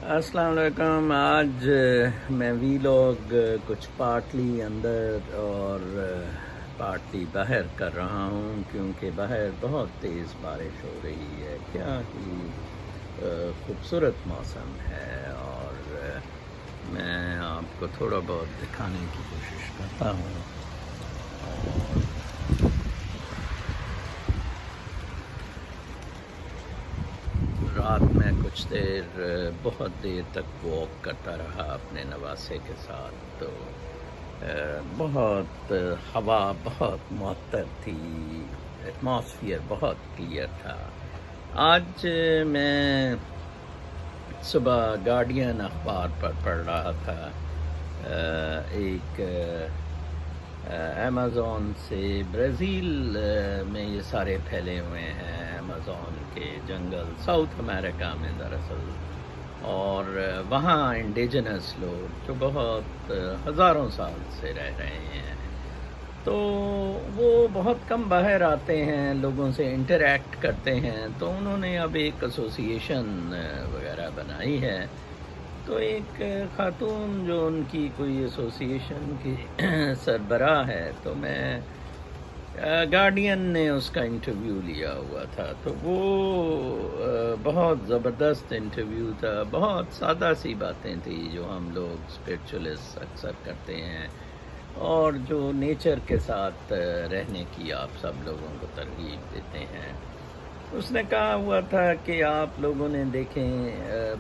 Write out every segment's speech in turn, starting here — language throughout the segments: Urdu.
السلام علیکم. آج میں وی لوگ کچھ پارٹلی اندر اور پارٹلی باہر کر رہا ہوں کیونکہ باہر بہت تیز بارش ہو رہی ہے. کیا ہی خوبصورت موسم ہے اور میں آپ کو تھوڑا بہت دکھانے کی کوشش کرتا ہوں. رات میں کچھ دیر بہت دیر تک واک کرتا رہا اپنے نواسے کے ساتھ. تو بہت ہوا بہت معطر تھی، ایٹماسفیئر بہت کلیئر تھا. آج میں صبح گارڈین اخبار پر پڑھ رہا تھا. ایک امیزون سے برازیل میں یہ سارے پھیلے ہوئے ہیں، امیزون کے جنگل ساؤتھ امریکہ میں دراصل، اور وہاں انڈیجنس لوگ جو بہت ہزاروں سال سے رہ رہے ہیں، تو وہ بہت کم باہر آتے ہیں، لوگوں سے انٹریکٹ کرتے ہیں. تو انہوں نے اب ایک ایسوسیشن وغیرہ بنائی ہے. تو ایک خاتون جو ان کی کوئی ایسوسیشن کی سربراہ ہے، تو میں گارڈین نے اس کا انٹرویو لیا ہوا تھا. تو وہ بہت زبردست انٹرویو تھا. بہت سادہ سی باتیں تھیں جو ہم لوگ اسپرچولیسٹ اکثر کرتے ہیں اور جو نیچر کے ساتھ رہنے کی آپ سب لوگوں کو ترغیب دیتے ہیں. اس نے کہا ہوا تھا کہ آپ لوگوں نے دیکھیں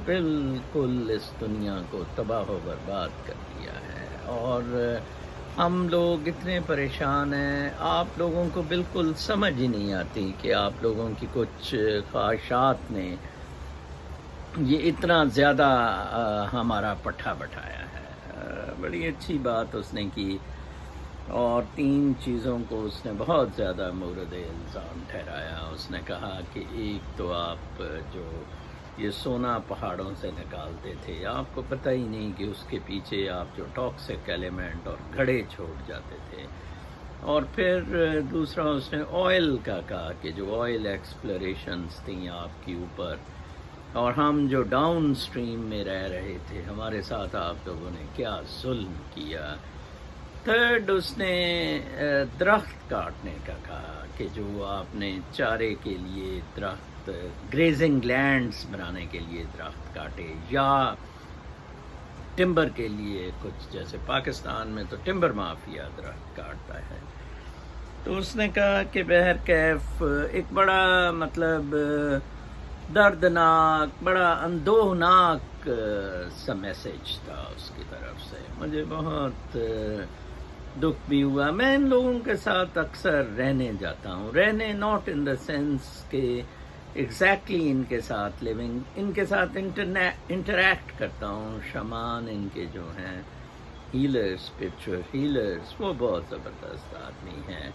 بالکل اس دنیا کو تباہ و برباد کر دیا ہے اور ہم لوگ اتنے پریشان ہیں. آپ لوگوں کو بالکل سمجھ ہی نہیں آتی کہ آپ لوگوں کی کچھ خواہشات نے یہ اتنا زیادہ ہمارا پٹھا بٹھایا ہے. بڑی اچھی بات اس نے کی اور 3 چیزوں کو اس نے بہت زیادہ مورد الزام ٹھہرایا. اس نے کہا کہ ایک تو آپ جو یہ سونا پہاڑوں سے نکالتے تھے، آپ کو پتہ ہی نہیں کہ اس کے پیچھے آپ جو ٹاکسک ایلیمنٹ اور گھڑے چھوڑ جاتے تھے. اور پھر دوسرا اس نے آئل کا کہا کہ جو آئل ایکسپلوریشنز تھیں آپ کے اوپر، اور ہم جو ڈاؤن اسٹریم میں رہ رہے تھے، ہمارے ساتھ آپ لوگوں نے کیا ظلم کیا. تھرڈ اس نے درخت کاٹنے کا کہا کہ جو آپ نے چارے کے لیے درخت، گریزنگ لینڈز بنانے کے لیے درخت کاٹے، یا ٹمبر کے لیے کچھ، جیسے پاکستان میں تو ٹمبر مافیا درخت کاٹتا ہے. تو اس نے کہا کہ بہرکیف ایک بڑا مطلب دردناک، بڑا اندوہناک سا میسیج تھا اس کی طرف سے. مجھے بہت دکھ بھی ہوا. میں ان لوگوں کے ساتھ اکثر رہنے جاتا ہوں، رہنے ناٹ ان دا سینس کہ ایگزیکٹلی ان کے ساتھ لیونگ، ان کے ساتھ انٹریکٹ کرتا ہوں. شمان ان کے جو ہیں ہیلرز، اسپرچول ہیلرز، وہ بہت زبردست آدمی ہیں.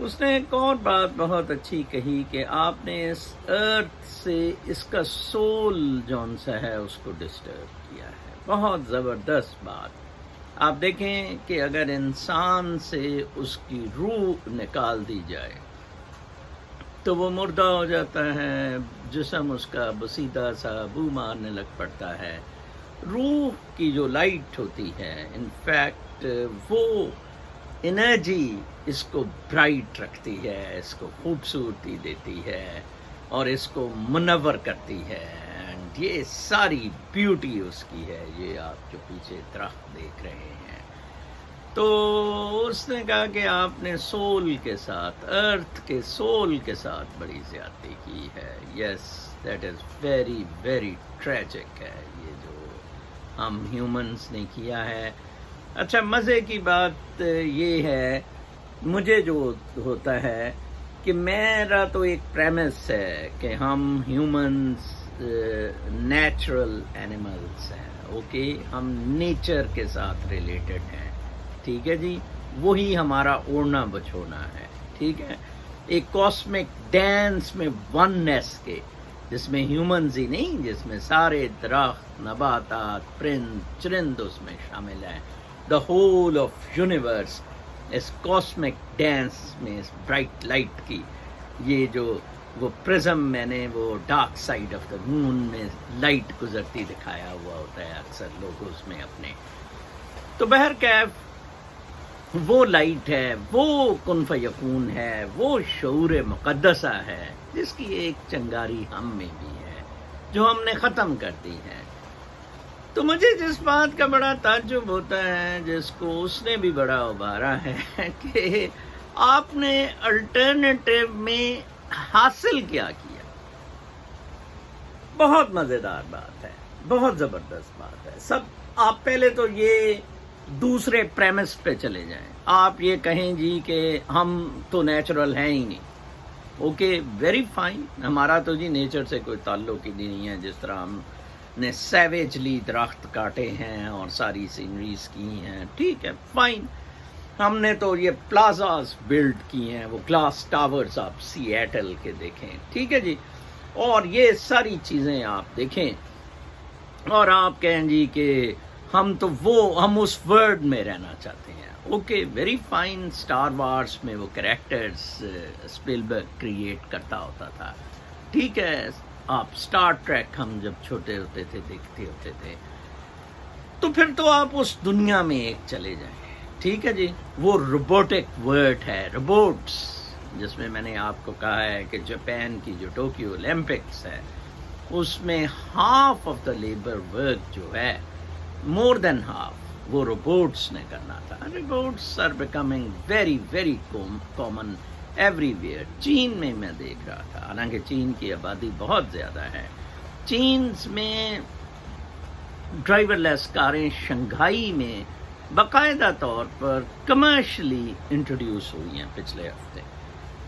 اس نے ایک اور بات بہت اچھی کہی کہ آپ نے اس ارتھ سے اس کا سول جون سا ہے اس کو ڈسٹرب کیا ہے. بہت زبردست بات. آپ دیکھیں کہ اگر انسان سے اس کی روح نکال دی جائے تو وہ مردہ ہو جاتا ہے، جسم اس کا بسیدہ سا بو مارنے لگ پڑتا ہے. روح کی جو لائٹ ہوتی ہے، انفیکٹ وہ انرجی اس کو برائٹ رکھتی ہے، اس کو خوبصورتی دیتی ہے اور اس کو منور کرتی ہے. اینڈ یہ ساری بیوٹی اس کی ہے. یہ آپ جو پیچھے درخت دیکھ رہے ہیں، تو اس نے کہا کہ آپ نے سول کے ساتھ، ارتھ کے سول کے ساتھ بڑی زیادتی کی ہے. Yes, that is very very tragic ہے یہ جو ہم ہیومنس نے کیا ہے. اچھا، مزے کی بات یہ ہے مجھے جو ہوتا ہے کہ میرا تو ایک پریمس ہے کہ ہم ہیومنز نیچرل اینیملز ہیں. اوکے، ہم نیچر کے ساتھ ریلیٹڈ ہیں. ٹھیک ہے جی، وہی ہمارا اوڑھنا بچھونا ہے. ٹھیک ہے، ایک کاسمک ڈانس میں وننس کے، جس میں ہیومنز ہی نہیں، جس میں سارے درخت، نباتات، پرند چرند اس میں شامل ہیں. دا ہول آف یونیورس اس کاسمک ڈانس میں، اس برائٹ لائٹ کی یہ جو وہ پرزم میں نے وہ ڈارک سائڈ آف دا مون میں لائٹ گزرتی دکھایا ہوا ہوتا ہے اکثر لوگوز میں اپنے. تو بہرکیف وہ لائٹ ہے، وہ کن فیکون ہے، وہ شعور مقدسہ ہے جس کی ایک چنگاری ہم میں بھی ہے جو ہم نے ختم کر دی ہے. تو مجھے جس بات کا بڑا تعجب ہوتا ہے، جس کو اس نے بھی بڑا ابھارا ہے کہ آپ نے الٹرنیٹیو میں حاصل کیا کیا. بہت مزیدار بات ہے، بہت زبردست بات ہے. سب آپ پہلے تو یہ دوسرے پریمس پہ چلے جائیں. آپ یہ کہیں جی کہ ہم تو نیچرل ہیں ہی نہیں. Okay, very fine. ہمارا تو جی نیچر سے کوئی تعلق ہی نہیں ہے. جس طرح ہم نے سیویجلی درخت کاٹے ہیں اور ساری سینریز کی ہیں، ٹھیک ہے، فائن. ہم نے تو یہ پلازاز بلڈ کیے ہیں، وہ گلاس ٹاورز آپ سیئٹل کے دیکھیں، ٹھیک ہے جی، اور یہ ساری چیزیں آپ دیکھیں اور آپ کہیں جی کہ ہم اس ورلڈ میں رہنا چاہتے ہیں. Okay, very fine. Star wars میں وہ کریکٹرز اسپیلبرگ کریٹ کرتا ہوتا تھا، ٹھیک ہے. آپ اسٹار ٹریک ہم جب چھوٹے ہوتے تھے دیکھتے ہوتے تھے. تو پھر تو آپ اس دنیا میں ایک چلے جائیں، ٹھیک ہے جی. وہ روبوٹک ورلڈ ہے، روبوٹس، جس میں نے آپ کو کہا ہے کہ جاپان کی جو ٹوکیو اولمپکس ہے اس میں half of the labour work جو ہے، مور دین ہاف، وہ روبوٹس نے کرنا تھا. Robots are becoming very very common everywhere. China میں دیکھ رہا تھا، حالانکہ چین کی آبادی بہت زیادہ ہے. چین میں ڈرائیور لیس کاریں شنگھائی میں باقاعدہ طور پر کمرشلی انٹروڈیوس ہوئی ہیں پچھلے ہفتے.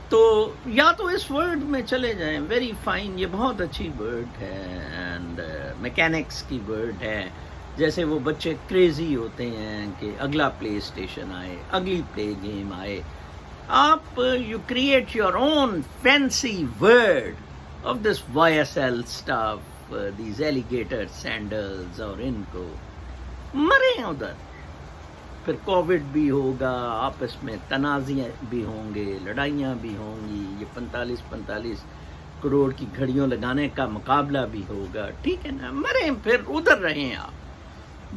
تو یا تو اس ورڈ میں چلے جائیں، ویری فائن، یہ بہت اچھی ورڈ ہے اینڈ میکینکس کی ورڈ ہے. جیسے وہ بچے کریزی ہوتے ہیں کہ اگلا پلے اسٹیشن آئے، اگلی پلے گیم آئے. آپ you create your own fancy word of this Y S L stuff, these alligator sandals, اور ان کو مریں ادھر. پھر کووڈ بھی ہوگا، آپس میں تنازع بھی ہوں گے، لڑائیاں بھی ہوں گی، یہ 45 کروڑ کی گھڑیوں لگانے کا مقابلہ بھی ہوگا، ٹھیک ہے نا. مریں، پھر ادھر رہیں آپ.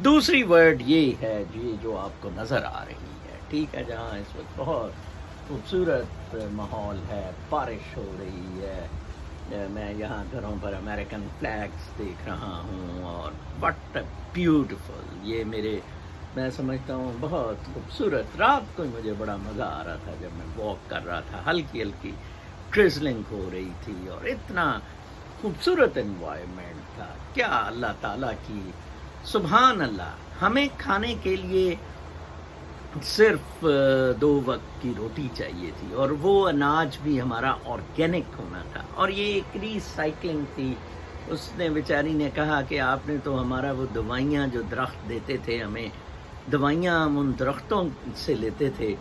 دوسری ورڈ یہ ہے جی جو آپ کو نظر آ رہی ہے، ٹھیک ہے، جہاں اس وقت بہت خوبصورت ماحول ہے، بارش ہو رہی ہے. میں یہاں گھروں پر امریکن فلیگز دیکھ رہا ہوں اور وٹ بیوٹیفل. یہ میں سمجھتا ہوں بہت خوبصورت. رات کو مجھے بڑا مزہ آ رہا تھا جب میں واک کر رہا تھا، ہلکی ہلکی ٹریزلنگ ہو رہی تھی اور اتنا خوبصورت انوائرمنٹ تھا. کیا اللہ تعالیٰ کی، سبحان اللہ. ہمیں کھانے کے لیے صرف 2 وقت کی روٹی چاہیے تھی اور وہ اناج بھی ہمارا آرگینک ہونا تھا، اور یہ ایک ریسائکلنگ تھی. اس نے بیچاری نے کہا کہ آپ نے تو ہمارا وہ دوائیاں جو درخت دیتے تھے، ہمیں دوائیاں ہم ان درختوں سے لیتے تھے،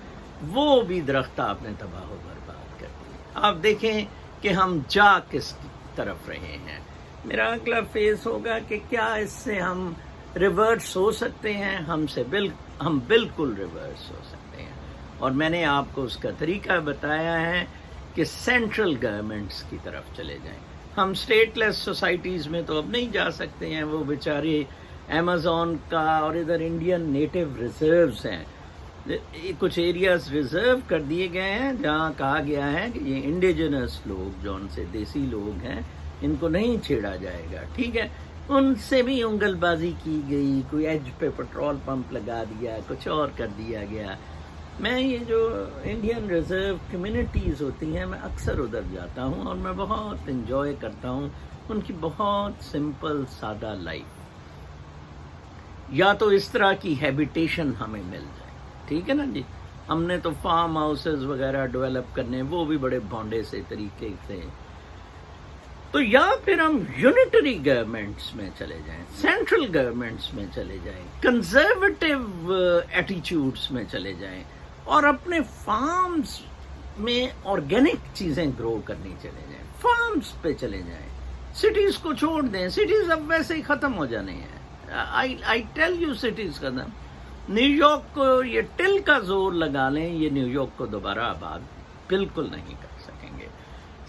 وہ بھی درخت آپ نے تباہ و برباد کر دی. آپ دیکھیں کہ ہم جا کس طرف رہے ہیں. میرا اگلا فیز ہوگا کہ کیا اس سے ہم ریورس ہو سکتے ہیں. ہم بالکل ریورس ہو سکتے ہیں، اور میں نے آپ کو اس کا طریقہ بتایا ہے کہ سینٹرل گورنمنٹس کی طرف چلے جائیں. ہم اسٹیٹ لیس سوسائٹیز میں تو اب نہیں جا سکتے ہیں. وہ بیچارے ایمیزون کا اور ادھر انڈین نیٹو ریزروز ہیں، کچھ ایریاز ریزرو کر دیے گئے ہیں جہاں کہا گیا ہے کہ یہ انڈیجنس لوگ جو ان سے دیسی لوگ ہیں ان کو نہیں چھیڑا جائے گا، ٹھیک ہے. ان سے بھی انگل بازی کی گئی، کوئی ایج پہ پیٹرول پمپ لگا دیا، کچھ اور کر دیا گیا. میں یہ جو انڈین ریزرو کمیونٹیز ہوتی ہیں، میں اکثر ادھر جاتا ہوں اور میں بہت انجوائے کرتا ہوں ان کی بہت سمپل سادہ لائف. یا تو اس طرح کی ہیبیٹیشن ہمیں مل جائے، ٹھیک ہے نا جی. ہم نے تو فارم ہاؤسز وغیرہ ڈیولپ کرنے، وہ بھی بڑے بھونڈے سے طریقے سے. تو یا پھر ہم یونٹری گورنمنٹس میں چلے جائیں، سینٹرل گورنمنٹس میں چلے جائیں، کنزرویٹو ایٹیچیوڈس میں چلے جائیں اور اپنے فارمز میں آرگینک چیزیں گرو کرنی چلے جائیں، فارمز پہ چلے جائیں. سٹیز کو چھوڑ دیں، سٹیز اب ویسے ہی ختم ہو جانے ہیں. آئی ٹیل یو سٹیز ختم. نیو یارک کو یہ ٹل کا زور لگا لیں، یہ نیو یارک کو دوبارہ آباد بالکل نہیں کر سکیں گے.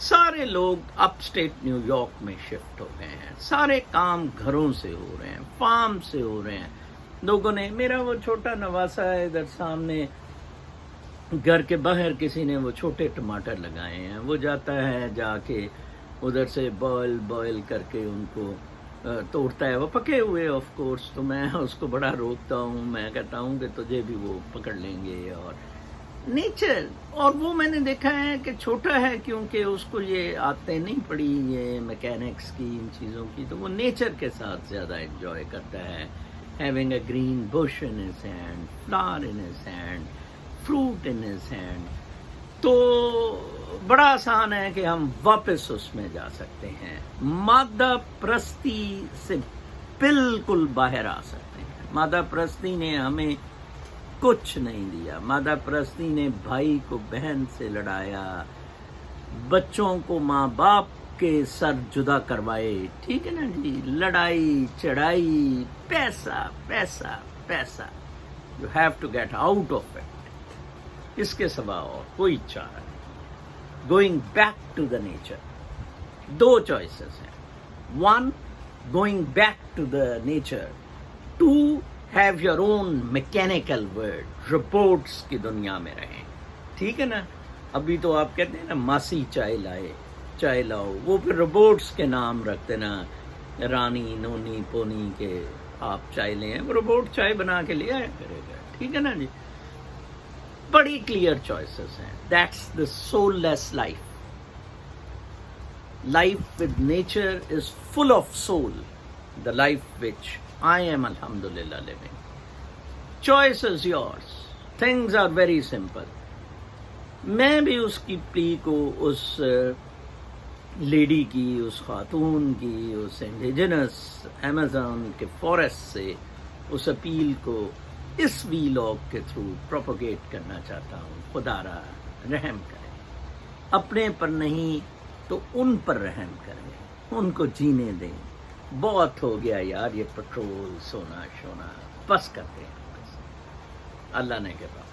سارے لوگ اپ اسٹیٹ نیو یارک میں شفٹ ہو گئے ہیں، سارے کام گھروں سے ہو رہے ہیں، فارم سے ہو رہے ہیں. لوگوں نے، میرا وہ چھوٹا نواسا ہے ادھر سامنے گھر کے باہر، کسی نے وہ چھوٹے ٹماٹر لگائے ہیں، وہ جاتا ہے جا کے ادھر سے بوائل کر کے ان کو توڑتا ہے، وہ پکے ہوئے آف کورس. تو میں اس کو بڑا روکتا ہوں، میں کہتا ہوں کہ تجھے بھی وہ پکڑ لیں گے. اور نیچر، اور وہ میں نے دیکھا ہے کہ چھوٹا ہے کیونکہ اس کو یہ عادتیں نہیں پڑی یہ میکینکس کی، ان چیزوں کی، تو وہ نیچر کے ساتھ زیادہ انجوائے کرتا ہے. having a green bush in his hand, flower in his hand, fruit in his hand. تو بڑا آسان ہے کہ ہم واپس اس میں جا سکتے ہیں، مادہ پرستی سے بالکل باہر آ سکتے ہیں. مادہ پرستی نے ہمیں کچھ نہیں دیا. مادہ پرستی نے بھائی کو بہن سے لڑایا، بچوں کو ماں باپ کے سر جدا کروائے، ٹھیک ہے نا جی، لڑائی چڑھائی، پیسہ پیسہ پیسہ. You have to get out of it. اس کے سوا اور کوئی چارہ نہیں. Going back to the nature. دو چوائسز ہیں. One, going back to the nature. Two, have your own mechanical world. Reports کی دنیا میں رہیں، ٹھیک ہے نا. ابھی تو آپ کہتے ہیں نا ماسی چائے لائے، چائے لاؤ، وہ پھر روبوٹس کے نام رکھتے نا، رانی نونی پونی کے آپ چائے لیں، وہ روبوٹ چائے بنا کے لے آیا کرے گا، ٹھیک ہے نا جی. بڑی کلیئر چوائسز ہیں. That's the soulless life. Life with nature is full of soul. The life which I am الحمدللہ living. Choice is yours. Things are very simple. میں بھی اس کی پلی کو، اس لیڈی کی، اس خاتون کی، اس انڈیجنس ایمیزون کے فارسٹ سے اس اپیل کو اس ویلاگ کے تھرو پروپیگیٹ کرنا چاہتا ہوں. خدا را رحم کرے، اپنے پر نہیں تو ان پر رحم کریں، ان کو جینے دیں. بہت ہو گیا یار یہ پٹرول سونا شونا، بس کرتے ہیں بس. اللہ نے کے پاس